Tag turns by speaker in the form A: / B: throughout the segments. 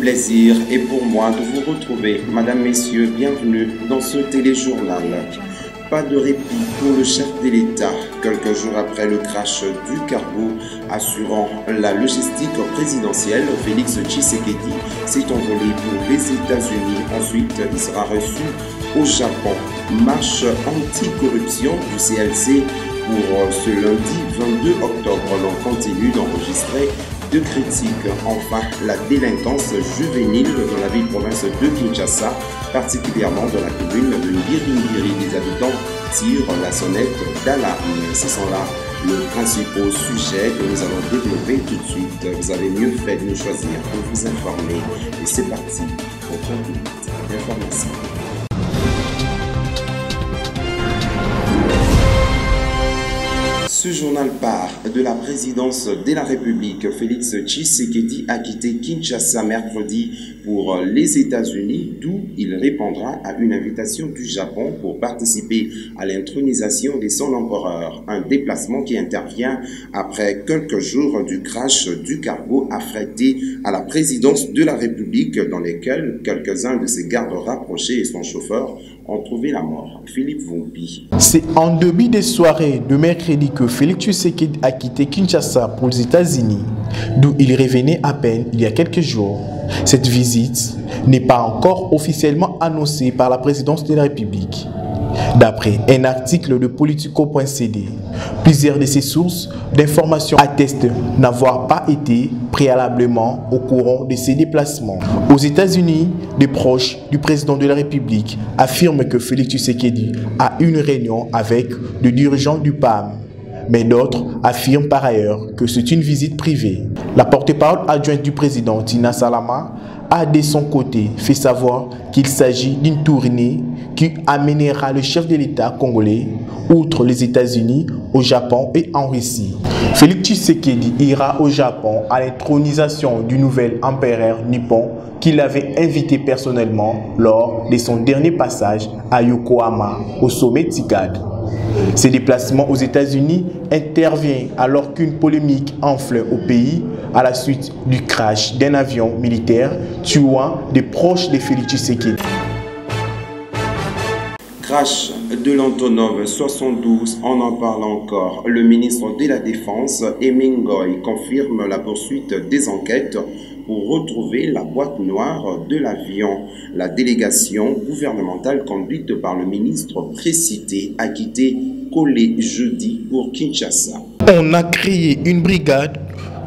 A: plaisir est pour moi de vous retrouver. Madame, Messieurs, bienvenue dans ce téléjournal. Pas de répit pour le chef de l'État, quelques jours après le crash du cargo assurant la logistique présidentielle. Félix Tshisekedi s'est envolé pour les États-Unis. Ensuite, il sera reçu au Japon. Marche anti-corruption du CLC pour ce lundi 22 octobre. L'on continue d'enregistrer de critiques. Enfin, la délinquance juvénile dans la ville-province de Kinshasa, particulièrement dans la commune de Ngiringiri. Les habitants tirent la sonnette d'alarme. Ce sont là les principaux sujets que nous allons développer tout de suite. Vous avez mieux fait de nous choisir pour vous informer. Et c'est parti pour 30 minutes d'information. Ce journal part de la présidence de la République. Félix Tshisekedi a quitté Kinshasa mercredi pour les États-Unis, d'où il répondra à une invitation du Japon pour participer à l'intronisation de son empereur. Un déplacement qui intervient après quelques jours du crash du cargo affrété à la présidence de la République, dans lesquels quelques-uns de ses gardes rapprochés et son chauffeur ont trouvé la mort. Philippe Vumbi.
B: C'est en début des soirées de mercredi que Félix Tshisekedi a quitté Kinshasa pour les États-Unis, d'où il revenait à peine il y a quelques jours. Cette visite n'est pas encore officiellement annoncée par la présidence de la République. D'après un article de Politico.cd, plusieurs de ces sources d'informations attestent n'avoir pas été préalablement au courant de ces déplacements. Aux États-Unis, des proches du président de la République affirment que Félix Tshisekedi a une réunion avec le dirigeant du PAM. Mais d'autres affirment par ailleurs que c'est une visite privée. La porte-parole adjointe du président, Tina Salama, a de son côté fait savoir qu'il s'agit d'une tournée qui amènera le chef de l'État congolais, outre les États-Unis, au Japon et en Russie. Félix Tshisekedi ira au Japon à l'intronisation du nouvel empereur nippon qu'il avait invité personnellement lors de son dernier passage à Yokohama, au sommet TICAD. Ce déplacement aux États-Unis intervient alors qu'une polémique enfle au pays à la suite du crash d'un avion militaire tuant des proches de Félix Tshisekedi.
A: Crash de l'Antonov 72, on en parle encore. Le ministre de la Défense, Emengoy, confirme la poursuite des enquêtes pour retrouver la boîte noire de l'avion. La délégation gouvernementale conduite par le ministre précité a quitté Kolé jeudi pour Kinshasa.
B: On a créé une brigade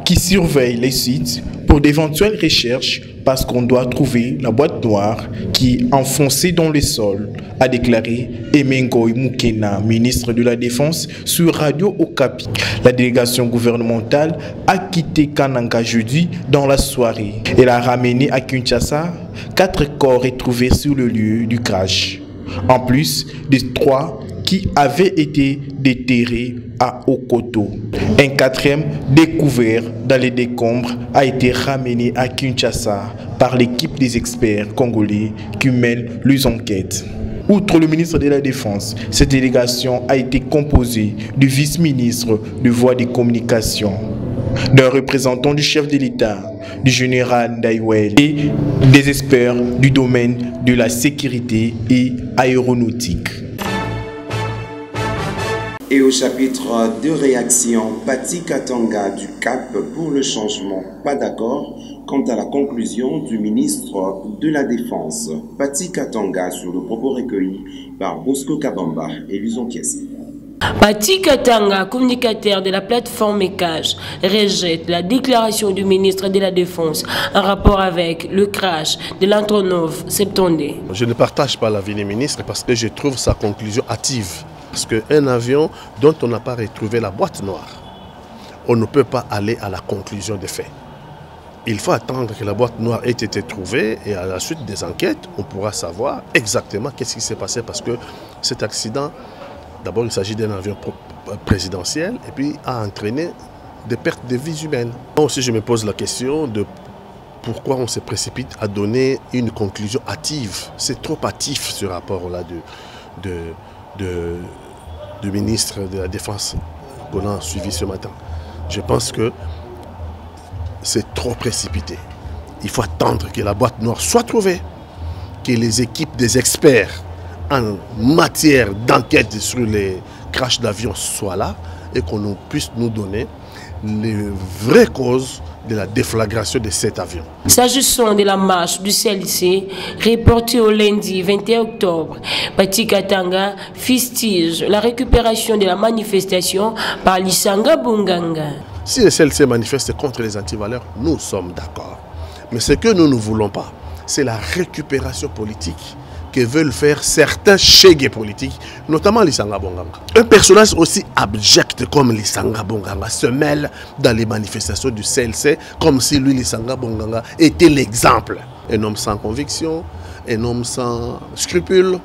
B: qui surveille les sites pour d'éventuelles recherches parce qu'on doit trouver la boîte noire qui est enfoncée dans le sol, a déclaré Emengoy Mukena, ministre de la Défense, sur Radio Okapi. La délégation gouvernementale a quitté Kananga jeudi dans la soirée. Elle a ramené à Kinshasa 4 corps retrouvés sur le lieu du crash, en plus des 3 qui avaient été déterrés à Okoto. Un 4e découvert dans les décombres a été ramené à Kinshasa par l'équipe des experts congolais qui mènent les enquêtes. Outre le ministre de la Défense, cette délégation a été composée du vice-ministre de Voies des Communications, d'un représentant du chef de l'État, du général Ndaiwel et des experts du domaine de la sécurité et aéronautique.
A: Et au chapitre de réaction, Pati Katanga du Cap pour le changement. Pas d'accord quant à la conclusion du ministre de la Défense. Pati Katanga sur le propos recueilli par Bosco Kabamba et Luzon Kiesi.
C: Pati Katanga, communicateur de la plateforme Mekage, rejette la déclaration du ministre de la Défense en rapport avec le crash de l'Antonov 72.
D: Je ne partage pas l'avis du ministre parce que je trouve sa conclusion hâtive. Parce qu'un avion dont on n'a pas retrouvé la boîte noire, on ne peut pas aller à la conclusion des faits. Il faut attendre que la boîte noire ait été trouvée et à la suite des enquêtes, on pourra savoir exactement qu'est-ce qui s'est passé parce que cet accident, d'abord il s'agit d'un avion présidentiel et puis a entraîné des pertes de vies humaines. Moi aussi je me pose la question de pourquoi on se précipite à donner une conclusion hâtive. C'est trop hâtif ce rapport-là du ministre de la Défense qu'on a suivi ce matin. Je pense que c'est trop précipité. il faut attendre que la boîte noire soit trouvée, que les équipes des experts en matière d'enquête sur les crashs d'avion soient là et qu'on puisse nous donner les vraies causes de la déflagration de cet avion.
C: S'agissant de la marche du CLC, reportée au lundi 21 octobre, Pati Katanga fustige la récupération de la manifestation par Lisanga Bonganga.
D: Si le CLC manifeste contre les antivaleurs, nous sommes d'accord. Mais ce que nous ne voulons pas, c'est la récupération politique que veulent faire certains chégués politiques, notamment Lisanga Bonganga. Un personnage aussi abject comme Lisanga Bonganga se mêle dans les manifestations du CLC comme si lui, Lisanga Bonganga, était l'exemple. Un homme sans conviction, un homme sans scrupules,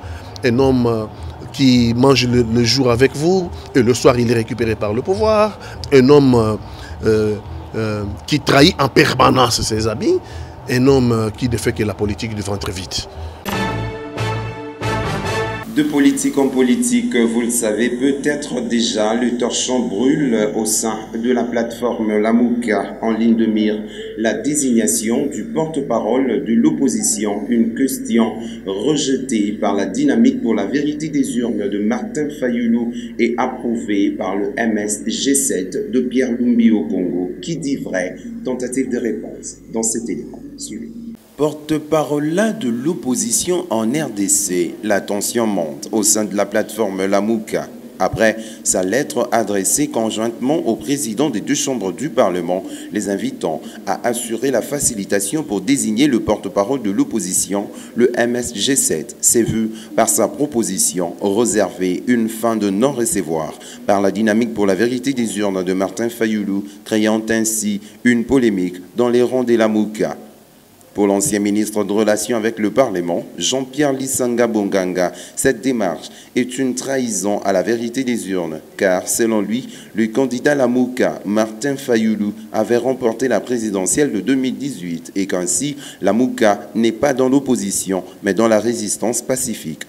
D: un homme qui mange le jour avec vous et le soir il est récupéré par le pouvoir, un homme qui trahit en permanence ses amis, un homme qui ne fait que la politique du ventre vide.
A: De politique en politique, vous le savez peut-être déjà, le torchon brûle au sein de la plateforme Lamouka en ligne de mire. La désignation du porte-parole de l'opposition, une question rejetée par la dynamique pour la vérité des urnes de Martin Fayulu et approuvée par le MSG7 de Pierre Lumbi au Congo. Qui dit vrai? Tentative de réponse dans cet élément. Suivez. Porte-parole de l'opposition en RDC, la tension monte au sein de la plateforme Lamouka. Après sa lettre adressée conjointement au président des deux chambres du Parlement, les invitant à assurer la facilitation pour désigner le porte-parole de l'opposition, le MSG7 s'est vu par sa proposition réserver une fin de non-recevoir par la dynamique pour la vérité des urnes de Martin Fayulu, créant ainsi une polémique dans les rangs des Lamouka. Pour l'ancien ministre de Relations avec le Parlement, Jean-Pierre Lisanga Bonganga, cette démarche est une trahison à la vérité des urnes, car selon lui, le candidat Lamouka, Martin Fayulu, avait remporté la présidentielle de 2018 et qu'ainsi, Lamouka n'est pas dans l'opposition, mais dans la résistance pacifique.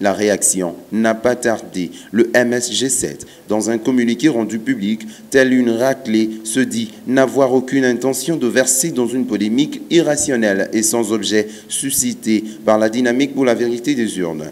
A: La réaction n'a pas tardé. Le MSG7, dans un communiqué rendu public, tel une raclée, se dit n'avoir aucune intention de verser dans une polémique irrationnelle et sans objet suscitée par la dynamique pour la vérité des urnes.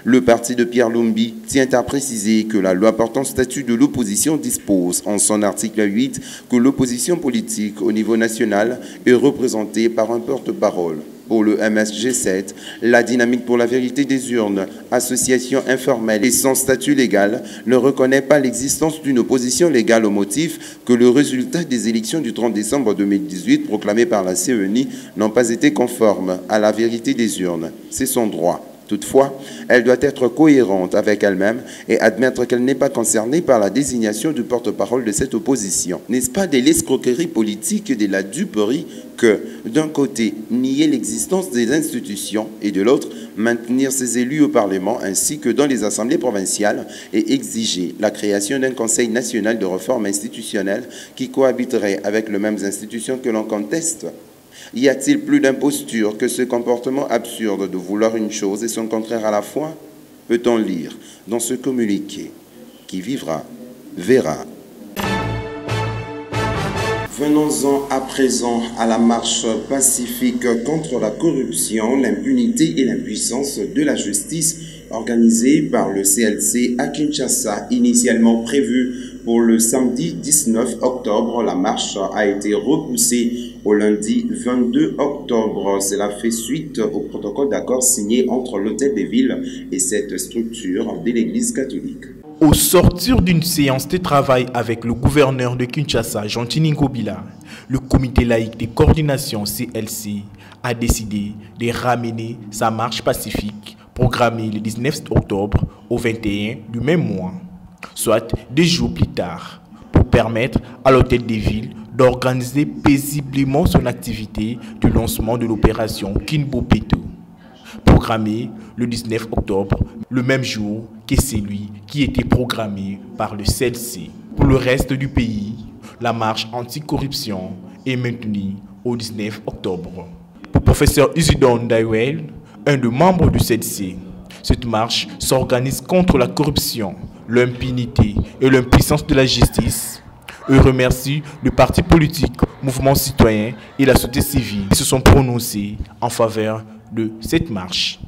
A: Le parti de Pierre Lumbi tient à préciser que la loi portant statut de l'opposition dispose en son article 8 que l'opposition politique au niveau national est représentée par un porte-parole. Pour le MSG7, la dynamique pour la vérité des urnes, association informelle et sans statut légal, ne reconnaît pas l'existence d'une opposition légale au motif que le résultat des élections du 30 décembre 2018 proclamé par la CENI n'ont pas été conformes à la vérité des urnes. C'est son droit. Toutefois, elle doit être cohérente avec elle-même et admettre qu'elle n'est pas concernée par la désignation du porte-parole de cette opposition. N'est-ce pas de l'escroquerie politique et de la duperie que, d'un côté, nier l'existence des institutions et de l'autre, maintenir ses élus au Parlement ainsi que dans les assemblées provinciales et exiger la création d'un Conseil national de réforme institutionnelle qui cohabiterait avec les mêmes institutions que l'on conteste? Y a-t-il plus d'imposture que ce comportement absurde de vouloir une chose et son contraire à la fois? Peut-on lire dans ce communiqué? Qui vivra, verra. Venons-en à présent à la marche pacifique contre la corruption, l'impunité et l'impuissance de la justice organisée par le CLC à Kinshasa, initialement prévue pour le samedi 19 octobre. La marche a été repoussée au lundi 22 octobre. Cela fait suite au protocole d'accord signé entre l'Hôtel des Villes et cette structure de l'Église catholique.
B: Au sortir d'une séance de travail avec le gouverneur de Kinshasa, Jean-Tini Ngobila, le comité laïque de coordination CLC a décidé de ramener sa marche pacifique programmée le 19 octobre au 21 du même mois, soit 2 jours plus tard, pour permettre à l'Hôtel des Villes d'organiser paisiblement son activité du lancement de l'opération Kinbopeto, programmée le 19 octobre, le même jour que celui qui était programmé par le CLC. Pour le reste du pays, la marche anticorruption est maintenue au 19 octobre. Pour le professeur Isidore Ndaiwel, un des membres du CLC, cette marche s'organise contre la corruption, l'impunité et l'impuissance de la justice. Eux remercient le parti politique, mouvement citoyen et la société civile qui se sont prononcés en faveur de cette marche.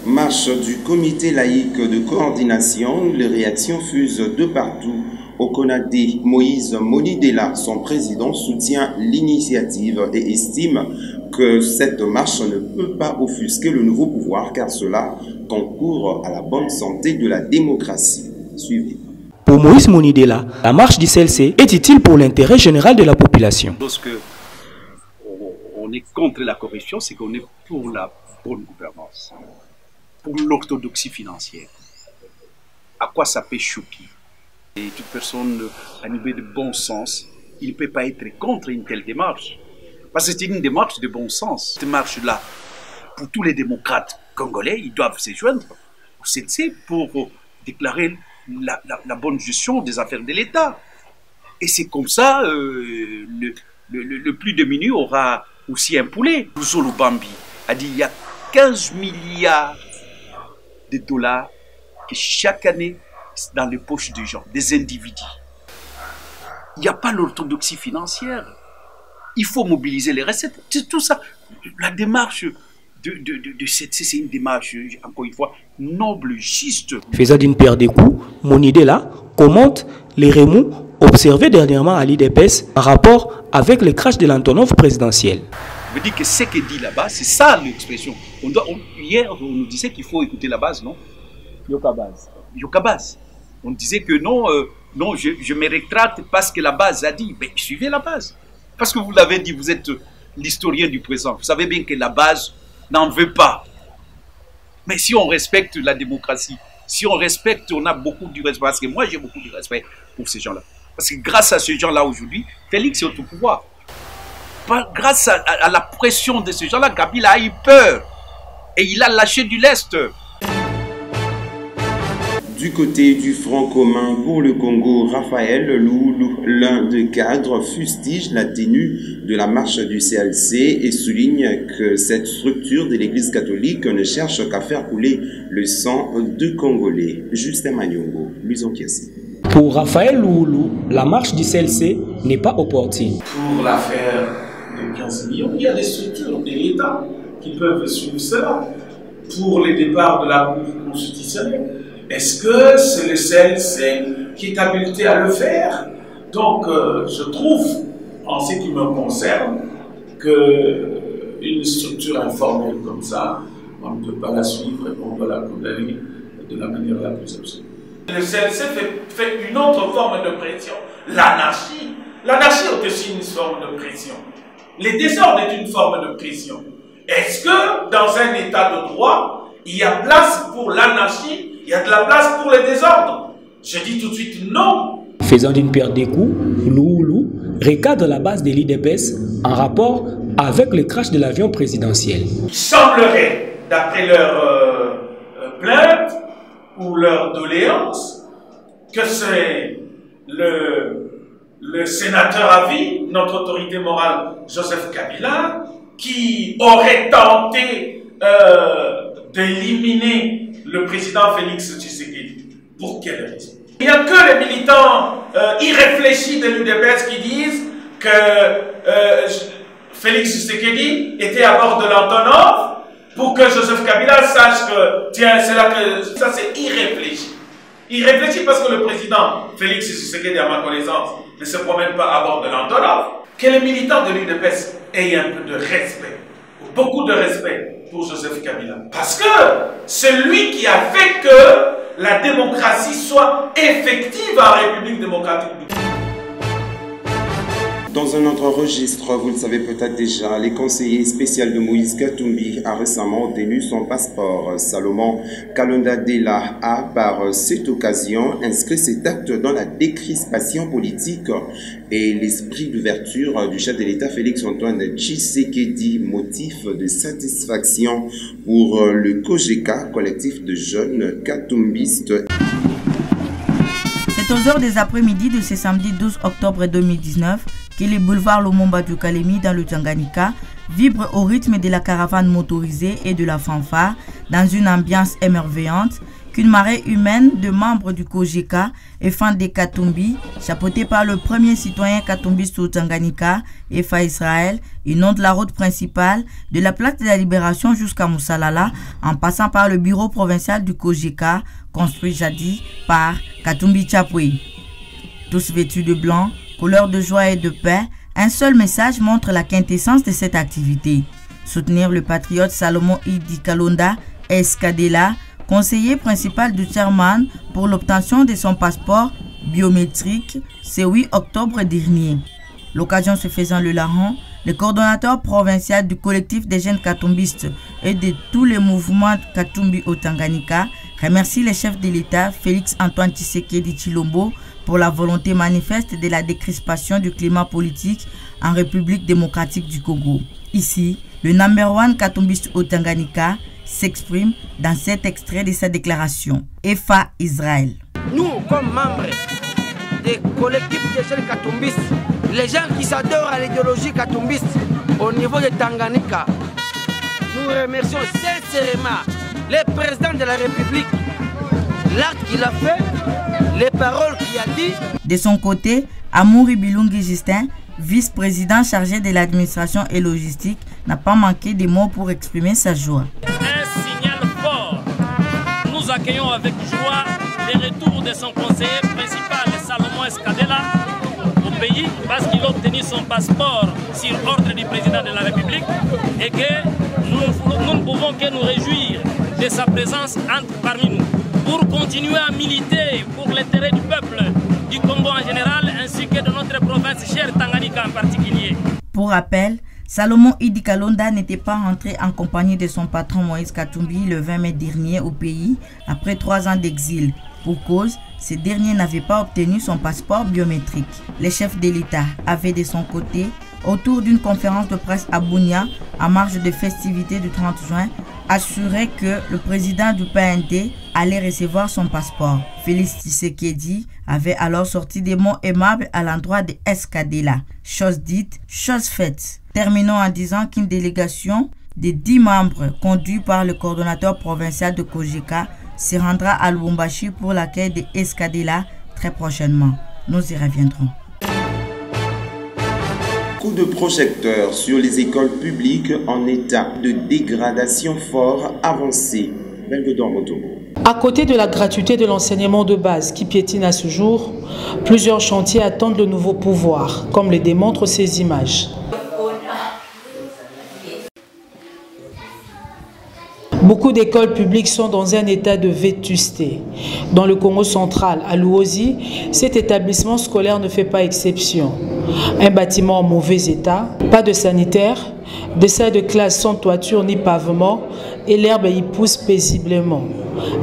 A: Marche du comité laïque de coordination, les réactions fusent de partout. Au Conadé, Moïse Monidela, son président, soutient l'initiative et estime que cette marche ne peut pas offusquer le nouveau pouvoir car cela concourt à la bonne santé de la démocratie. Suivez.
E: Pour Moïse Monidela, la marche du CLC est utile pour l'intérêt général de la population.
F: Lorsque on est contre la corruption, c'est qu'on est pour la bonne gouvernance, pour l'orthodoxie financière. À quoi ça peut choquer? Et toute personne animée de bon sens, il ne peut pas être contre une telle démarche. Parce que c'est une démarche de bon sens. Cette démarche-là, pour tous les démocrates congolais, ils doivent se joindre au CLC pour déclarer la bonne gestion des affaires de l'État. Et c'est comme ça, le plus diminué aura aussi un poulet. Zolo Bambi a dit qu'il y a 15 milliards de dollars que chaque année dans les poches des gens, des individus. Il n'y a pas l'orthodoxie financière. Il faut mobiliser les recettes. C'est tout ça. La démarche de CLC, c'est une démarche, encore une fois, noble, juste.
E: Faisant d'une paire des coups, Monidela commente les remous observés dernièrement à l'IDPS en rapport avec le crash de l'Antonov présidentiel.
F: Je veux dire que ce qu'il dit là-bas, c'est ça l'expression. Hier, on nous disait qu'il faut écouter la base, non?
G: Yokabaz.
F: Yokabaz. On disait que non, non, je me rétracte parce que la base a dit. Mais suivez la base. Parce que vous l'avez dit, vous êtes l'historien du présent. Vous savez bien que la base n'en veut pas. Mais si on respecte la démocratie, si on respecte, on a beaucoup de respect. Parce que moi, j'ai beaucoup de respect pour ces gens-là. Parce que grâce à ces gens-là aujourd'hui, Félix est au pouvoir. Grâce à la pression de ces gens-là, Kabila a eu peur. Et il a lâché du lest.
A: Du côté du Front commun pour le Congo, Raphaël Loulou, l'un des cadres, fustige la tenue de la marche du CLC et souligne que cette structure de l'Église catholique ne cherche qu'à faire couler le sang de Congolais. Justin Manyongo, Luison Kiasi.
E: Pour Raphaël Loulou, la marche du CLC n'est pas opportune.
H: Pour l'affaire de 15 millions, il y a des structures de l'État qui peuvent suivre cela. Pour les départs de la Cour constitutionnelle, est-ce que c'est le CLC qui est habilité à le faire? Donc, je trouve, en ce qui me concerne, qu'une structure informelle comme ça, on ne peut pas la suivre et on doit la condamner de la manière la plus absolue. Le CLC fait une autre forme de pression, l'anarchie. L'anarchie est aussi une forme de pression. Les désordres est une forme de pression. Est-ce que dans un état de droit, il y a place pour l'anarchie? Il y a de la place pour les désordres? Je dis tout de suite non.
E: Faisant d'une paire des coups, Loulou recadre la base de l'IDPS en rapport avec le crash de l'avion présidentiel.
H: Il semblerait, d'après leur plainte ou leur doléance, que c'est le sénateur à vie, notre autorité morale, Joseph Kabila, qui aurait tenté d'éliminer le président Félix Tshisekedi. Pour quelle raison? Il n'y a que les militants irréfléchis de l'UDPS qui disent que Félix Tshisekedi était à bord de l'Antonov pour que Joseph Kabila sache que, tiens, c'est là que... Ça, c'est irréfléchi. Irréfléchi parce que le président Félix Tshisekedi, à ma connaissance, ne se promène pas à bord de l'Antonov. Que les militants de l'UDPS aient un peu de respect, beaucoup de respect pour Joseph Kabila. Parce que c'est lui qui a fait que la démocratie soit effective en République démocratique du Congo.
A: Dans un autre registre, vous le savez peut-être déjà, les conseillers spéciaux de Moïse Katumbi a récemment obtenu son passeport. Salomon Kalonda Dela a, par cette occasion, inscrit cet acte dans la décrispation politique et l'esprit d'ouverture du chef de l'État Félix Antoine Tshisekedi, motif de satisfaction pour le COGECA, collectif de jeunes katumbistes.
I: C'est aux heures des après-midi de ce samedi 12 octobre 2019 que les boulevards Lumumba du Kalemi dans le Tanganyika vibrent au rythme de la caravane motorisée et de la fanfare dans une ambiance émerveillante qu'une marée humaine de membres du Kojeka et fans des Katumbi, chapeautés par le premier citoyen katumbiste au Tanganyika, Efa Israël, inonde la route principale de la place de la Libération jusqu'à Moussalala, en passant par le bureau provincial du Kojeka, construit jadis par Katumbi Chapwe. Tous vêtus de blanc, couleur de joie et de paix, un seul message montre la quintessence de cette activité. Soutenir le patriote Salomon Idi Kalonda Eskadela, conseiller principal du chairman pour l'obtention de son passeport biométrique, ce 8 octobre dernier. L'occasion se faisant le larron, le coordonnateur provincial du collectif des jeunes katumbistes et de tous les mouvements Katumbi au Tanganyika remercie le chef de l'État Félix Antoine Tshisekedi Tshilombo pour la volonté manifeste de la décrispation du climat politique en République démocratique du Congo. Ici, le number one katumbiste au Tanganyika s'exprime dans cet extrait de sa déclaration. Efa Israël.
G: Nous, comme membres des collectifs des jeunes katumbistes, les gens qui s'adorent à l'idéologie katumbiste au niveau de Tanganyika, nous remercions sincèrement le président de la République, l'acte qu'il a fait, les paroles qu'il a dit.
I: De son côté, Amouri Bilungi Justin, vice-président chargé de l'administration et logistique, n'a pas manqué de mots pour exprimer sa joie.
J: Un signal fort. Nous accueillons avec joie le retour de son conseiller principal, Salomon Eskadela, au pays parce qu'il a obtenu son passeport sur ordre du président de la République et que nous ne pouvons que nous réjouir de sa présence parmi nous pour continuer à militer pour l'intérêt du peuple du Congo en général ainsi que de notre province chère Tanganyika en particulier.
I: Pour rappel, Salomon Idi Kalonda n'était pas rentré en compagnie de son patron Moïse Katumbi le 20 mai dernier au pays après 3 ans d'exil. Pour cause, ce dernier n'avait pas obtenu son passeport biométrique. Le chef de l'État avait de son côté, autour d'une conférence de presse à Bunia, en marge des festivités du 30 juin, assuré que le président du PND allait recevoir son passeport. Félix Tshisekedi avait alors sorti des mots aimables à l'endroit de Eskadela. Chose dite, chose faite. Terminons en disant qu'une délégation de 10 membres conduite par le coordonnateur provincial de Kojeka se rendra à Lubumbashi pour l'accueil de Eskadela très prochainement. Nous y reviendrons.
A: Coup de projecteur sur les écoles publiques en état de dégradation fort avancé. Belvedere Motobo.
K: À côté de la gratuité de l'enseignement de base qui piétine à ce jour, plusieurs chantiers attendent le nouveau pouvoir, comme le démontrent ces images. Beaucoup d'écoles publiques sont dans un état de vétusté. Dans le Congo central, à Luozi, cet établissement scolaire ne fait pas exception. Un bâtiment en mauvais état, pas de sanitaire, des salles de classe sans toiture ni pavement, et l'herbe y pousse paisiblement.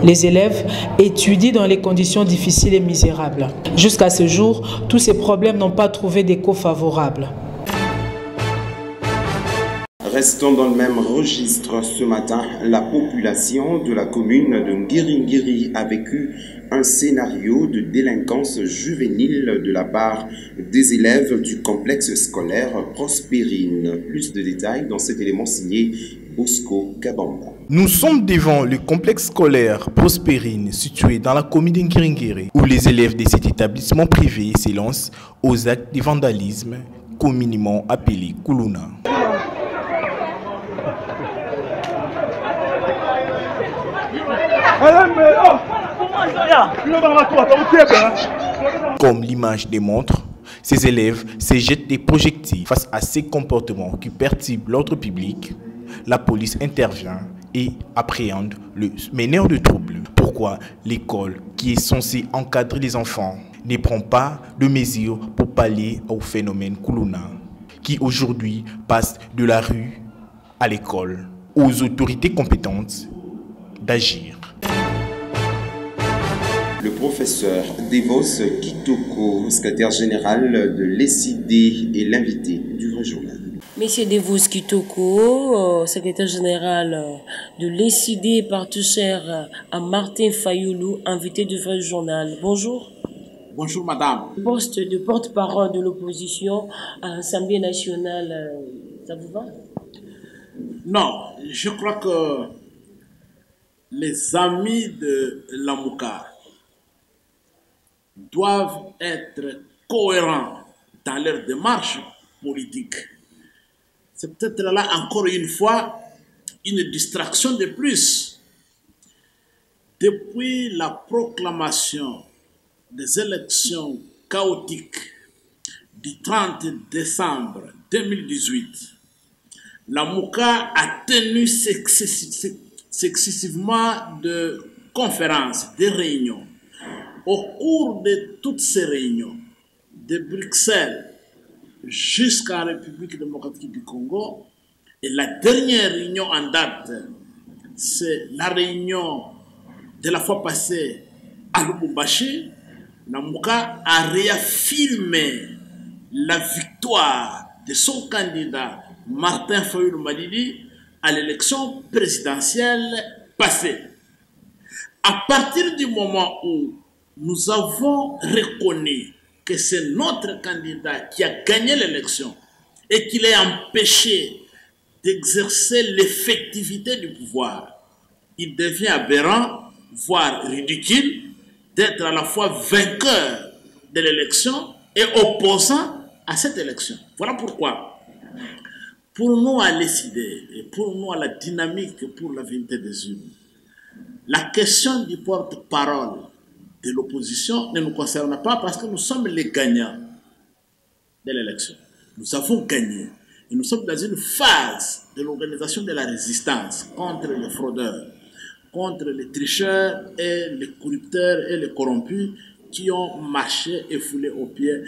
K: Les élèves étudient dans les conditions difficiles et misérables. Jusqu'à ce jour, tous ces problèmes n'ont pas trouvé d'écho favorable.
A: Restons dans le même registre. Ce matin, la population de la commune de Ngiringiri a vécu un scénario de délinquance juvénile de la part des élèves du complexe scolaire Prospérine. Plus de détails dans cet élément signé Bosco Kabamba.
B: Nous sommes devant le complexe scolaire Prospérine situé dans la commune de Ngiringiri où les élèves de cet établissement privé s'élancent aux actes de vandalisme communément appelés Kuluna. Comme l'image démontre, ces élèves se jettent des projectiles face à ces comportements qui perturbent l'ordre public. La police intervient et appréhende le meneur de troubles. Pourquoi l'école, qui est censée encadrer les enfants, ne prend pas de mesures pour pallier au phénomène Kuluna, qui aujourd'hui passe de la rue à l'école, aux autorités compétentes d'agir.
A: Le professeur Devos Kitoko, secrétaire général de l'ECD, est l'invité du vrai journal.
C: Monsieur Devos Kitoko, secrétaire général de l'ECD, partenaire à Martin Fayoulou, invité du vrai journal. Bonjour.
L: Bonjour madame.
C: Le poste de porte-parole de l'opposition à l'Assemblée nationale, ça vous va?
L: Non, je crois que
H: les amis de Lamouka doivent être cohérents dans leur démarche politique. C'est peut-être là encore une fois une distraction de plus. Depuis la proclamation des élections chaotiques du 30 décembre 2018, la Mouka a tenu successivement de conférences, de réunions. Au cours de toutes ces réunions, de Bruxelles jusqu'à la République démocratique du Congo, et la dernière réunion en date, c'est la réunion de la fois passée à Lubumbashi, la Mouka a réaffirmé la victoire de son candidat Martin Fayulu Madidi à l'élection présidentielle passée. À partir du moment où nous avons reconnu que c'est notre candidat qui a gagné l'élection et qu'il est empêché d'exercer l'effectivité du pouvoir, il devient aberrant, voire ridicule, d'être à la fois vainqueur de l'élection et opposant à cette élection. Voilà pourquoi, pour nous à l'ECD et pour nous à la dynamique pour la vérité des urnes, la question du porte-parole de l'opposition ne nous concerne pas parce que nous sommes les gagnants de l'élection. Nous avons gagné. Et nous sommes dans une phase de l'organisation de la résistance contre les fraudeurs, contre les tricheurs et les corrupteurs et les corrompus qui ont marché et foulé aux pieds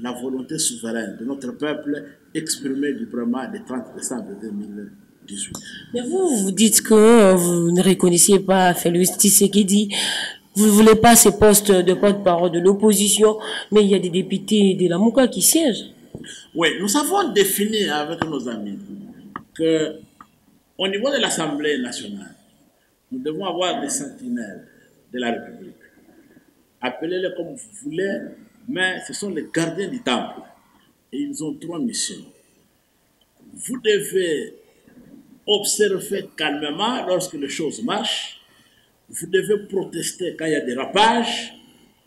H: la volonté souveraine de notre peuple exprimée librement le 30 décembre 2018.
C: Mais vous dites que vous ne reconnaissiez pas Félix Tshisekedi. Vous ne voulez pas ces postes de porte-parole de l'opposition, mais il y a des députés de la Mouka qui siègent.
H: Oui, nous avons défini avec nos amis qu'au niveau de l'Assemblée nationale, nous devons avoir des sentinelles de la République. Appelez-les comme vous voulez, mais ce sont les gardiens du temple. Et ils ont 3 missions. Vous devez observer calmement lorsque les choses marchent. Vous devez protester quand il y a des rapages.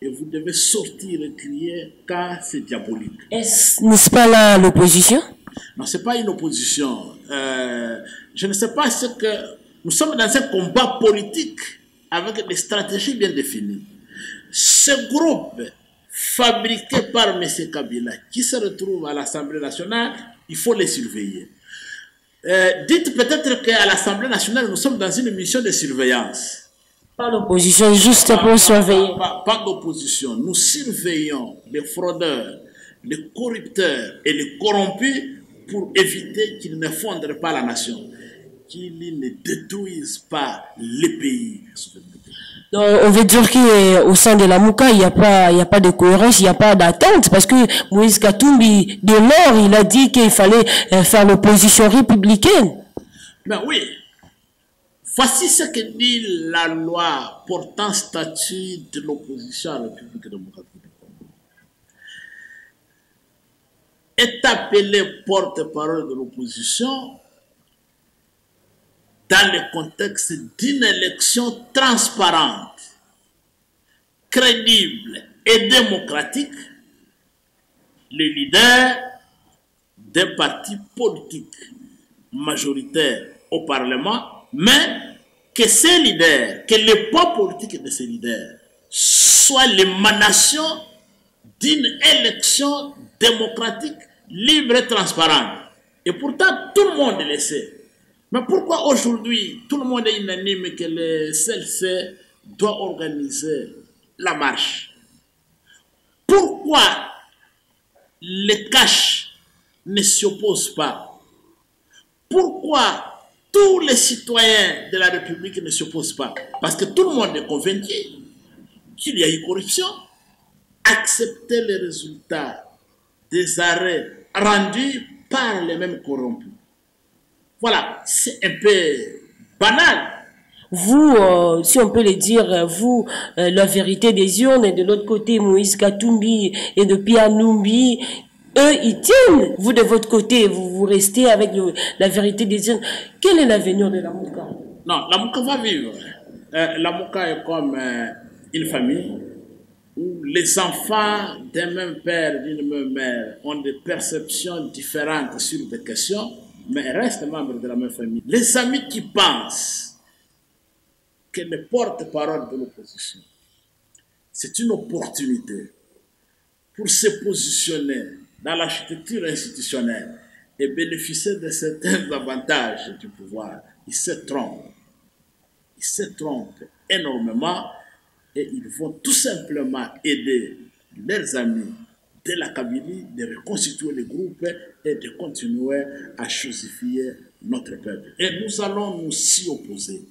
H: Et vous devez sortir et crier quand c'est diabolique.
C: N'est-ce pas là l'opposition?
H: Non, ce n'est pas une opposition. Je ne sais pas ce que... Nous sommes dans un combat politique avec des stratégies bien définies. Ce groupe fabriqué par M. Kabila qui se retrouve à l'Assemblée nationale, il faut les surveiller. Dites peut-être qu'à l'Assemblée nationale, nous sommes dans une mission de surveillance.
C: Pas d'opposition, juste pour surveiller.
H: Pas d'opposition. Nous surveillons les fraudeurs, les corrupteurs et les corrompus pour éviter qu'ils ne fondent pas la nation, qu'ils ne détruisent pas les pays.
C: Donc, on veut dire qu'au sein de la Mouka, il n'y a pas de cohérence, il n'y a pas d'attente, parce que Moïse Katumbi, de l'or, il a dit qu'il fallait faire l'opposition républicaine.
H: Ben oui. Voici ce que dit la loi portant statut de l'opposition à la République démocratique du Congo. Est appelé porte-parole de l'opposition dans le contexte d'une élection transparente, crédible et démocratique, le leader d'un parti politique majoritaire au Parlement, mais que ces leaders, que le poids politique de ces leaders soit l'émanation d'une élection démocratique, libre et transparente. Et pourtant, tout le monde le sait. Mais pourquoi aujourd'hui, tout le monde est unanime que le CLC doit organiser la marche? Pourquoi les cash ne s'y opposent pas? Pourquoi tous les citoyens de la République ne s'y opposent pas? Parce que tout le monde est convaincu qu'il y a eu corruption. Accepter les résultats des arrêts rendus par les mêmes corrompus. Voilà, c'est un peu banal.
C: Vous, si on peut le dire, vous, la vérité des urnes, et de l'autre côté, Moïse Katumbi et de Pierre Numbi, eux, ils tiennent. Vous, de votre côté, vous restez avec la vérité des urnes. Quel est l'avenir de la Mouka?
H: Non, la Mouka va vivre. La Mouka est comme une famille où les enfants d'un même père, d'une même mère ont des perceptions différentes sur des questions, mais restent membres de la même famille. Les amis qui pensent que les porte-parole de l'opposition, c'est une opportunité pour se positionner dans l'architecture institutionnelle et bénéficier de certains avantages du pouvoir, ils se trompent. Ils se trompent énormément et ils vont tout simplement aider leurs amis de la Kabylie de reconstituer les groupes et de continuer à chosifier notre peuple. Et nous allons nous y opposer.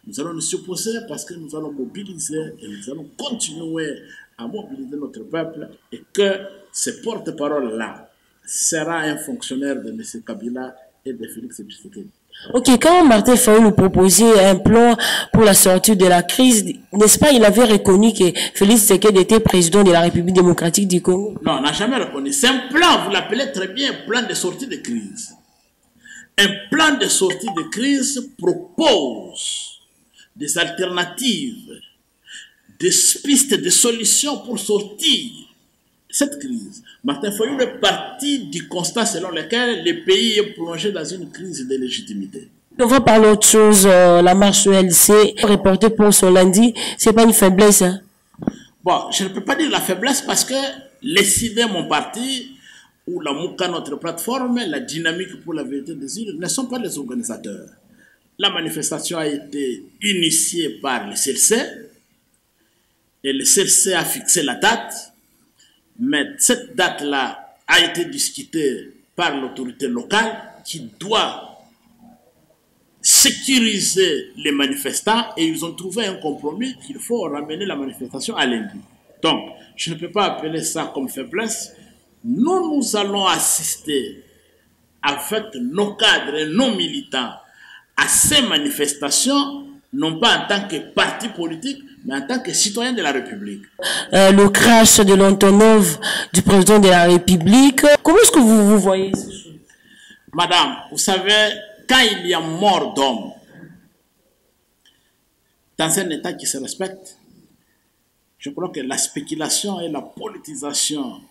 H: Nous allons nous y opposer parce que nous allons mobiliser et nous allons continuer à mobiliser notre peuple et que ce porte-parole là sera un fonctionnaire de M. Kabila et de Félix Tshisekedi.
C: Ok, quand Martin Fayulu nous proposait un plan pour la sortie de la crise, n'est-ce pas, il avait reconnu que Félix Tshisekedi était président de la République démocratique du Congo?
H: Non, on n'a jamais reconnu. C'est un plan, vous l'appelez très bien, un plan de sortie de crise. Un plan de sortie de crise propose des alternatives, des pistes de solutions pour sortir de cette crise. Martin Fayulu est parti du constat selon lequel le pays est plongé dans une crise de légitimité.
C: On va parler autre chose. La marche LC, reportée pour son lundi, c'est pas une faiblesse, hein?
H: Bon, je ne peux pas dire la faiblesse parce que les CIDE, mon parti, ou la Mouka, notre plateforme, la dynamique pour la vérité des îles, ne sont pas les organisateurs. La manifestation a été initiée par le CLC et le CLC a fixé la date. Mais cette date-là a été discutée par l'autorité locale qui doit sécuriser les manifestants et ils ont trouvé un compromis qu'il faut ramener la manifestation à lundi. Donc, je ne peux pas appeler ça comme faiblesse. Nous allons assister avec nos cadres et nos militants à ces manifestations, non pas en tant que parti politique, mais en tant que citoyen de la République.
C: Le crash de l'Antonov du président de la République, comment est-ce que vous voyez ces choses?
H: Madame, vous savez, quand il y a mort d'homme, dans un État qui se respecte, je crois que la spéculation et la politisation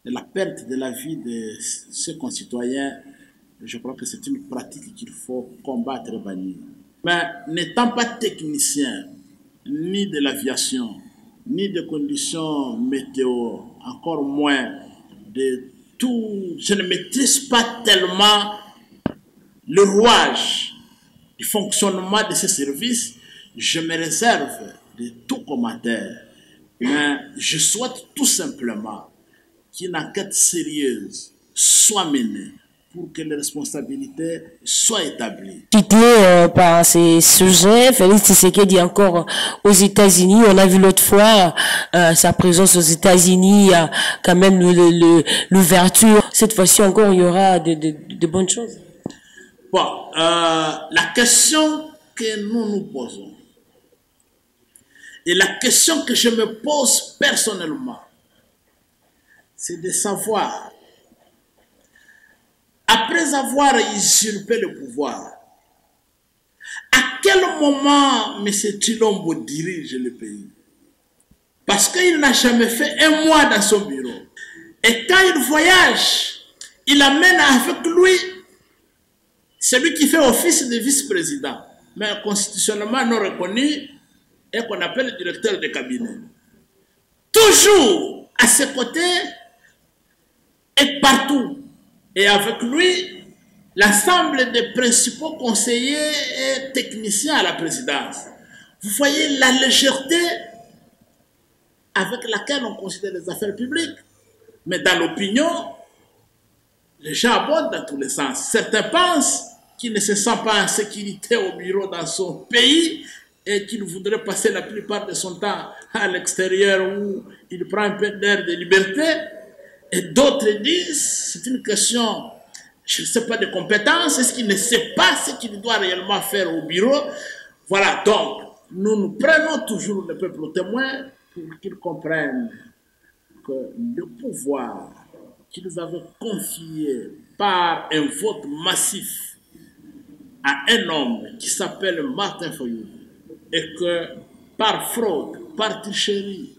H: de la perte de la vie de ses concitoyens, je crois que c'est une pratique qu'il faut combattre et bannir. Mais n'étant pas technicien, ni de l'aviation, ni des conditions météo, encore moins de tout, je ne maîtrise pas tellement le rouage du fonctionnement de ces services, je me réserve de tout commentaire. Mais je souhaite tout simplement qu'une enquête sérieuse soit menée pour que les responsabilités soient établies.
C: Quitté par ces sujets, Félix Tshisekedi encore aux États-Unis. On a vu l'autre fois sa présence aux États-Unis, quand même l'ouverture. Cette fois-ci encore, il y aura de bonnes choses.
H: Bon, la question que nous nous posons, et la question que je me pose personnellement, c'est de savoir, après avoir usurpé le pouvoir, à quel moment M. Tshilombo dirige le pays? Parce qu'il n'a jamais fait un mois dans son bureau. Et quand il voyage, il amène avec lui celui qui fait office de vice-président, mais constitutionnellement non reconnu, et qu'on appelle le directeur de cabinet. Toujours à ses côtés et partout. Et avec lui, l'ensemble des principaux conseillers et techniciens à la présidence. Vous voyez la légèreté avec laquelle on considère les affaires publiques. Mais dans l'opinion, les gens abondent dans tous les sens. Certains pensent qu'il ne se sent pas en sécurité au bureau dans son pays et qu'il voudrait passer la plupart de son temps à l'extérieur où il prend un peu d'air de liberté. Et d'autres disent, c'est une question, je ne sais pas, de compétences, est-ce qu'il ne sait pas ce qu'il doit réellement faire au bureau? Voilà, donc, nous prenons toujours le peuple au témoin pour qu'ils comprennent que le pouvoir qu'ils avaient confié par un vote massif à un homme qui s'appelle Martin Fayulu et que par fraude, par tricherie,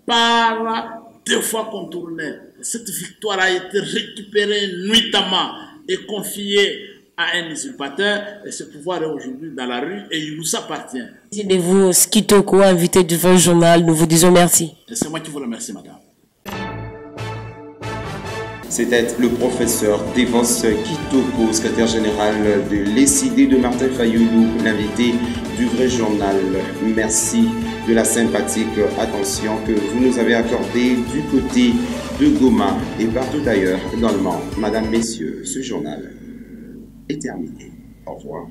H: par deux fois contournée, cette victoire a été récupérée nuitamment et confiée à un usurpateur, et ce pouvoir est aujourd'hui dans la rue et il nous appartient.
C: Et vous, Kitoko, invité du Vrai Journal, nous vous disons merci.
H: Et c'est moi qui vous remercie, madame.
A: C'était le professeur Devos Kitoko, secrétaire général de l'ECD de Martin Fayoulou, l'invité du Vrai Journal. Merci de la sympathique attention que vous nous avez accordée du côté de Goma et partout ailleurs dans le monde. Madame, messieurs, ce journal est terminé. Au revoir.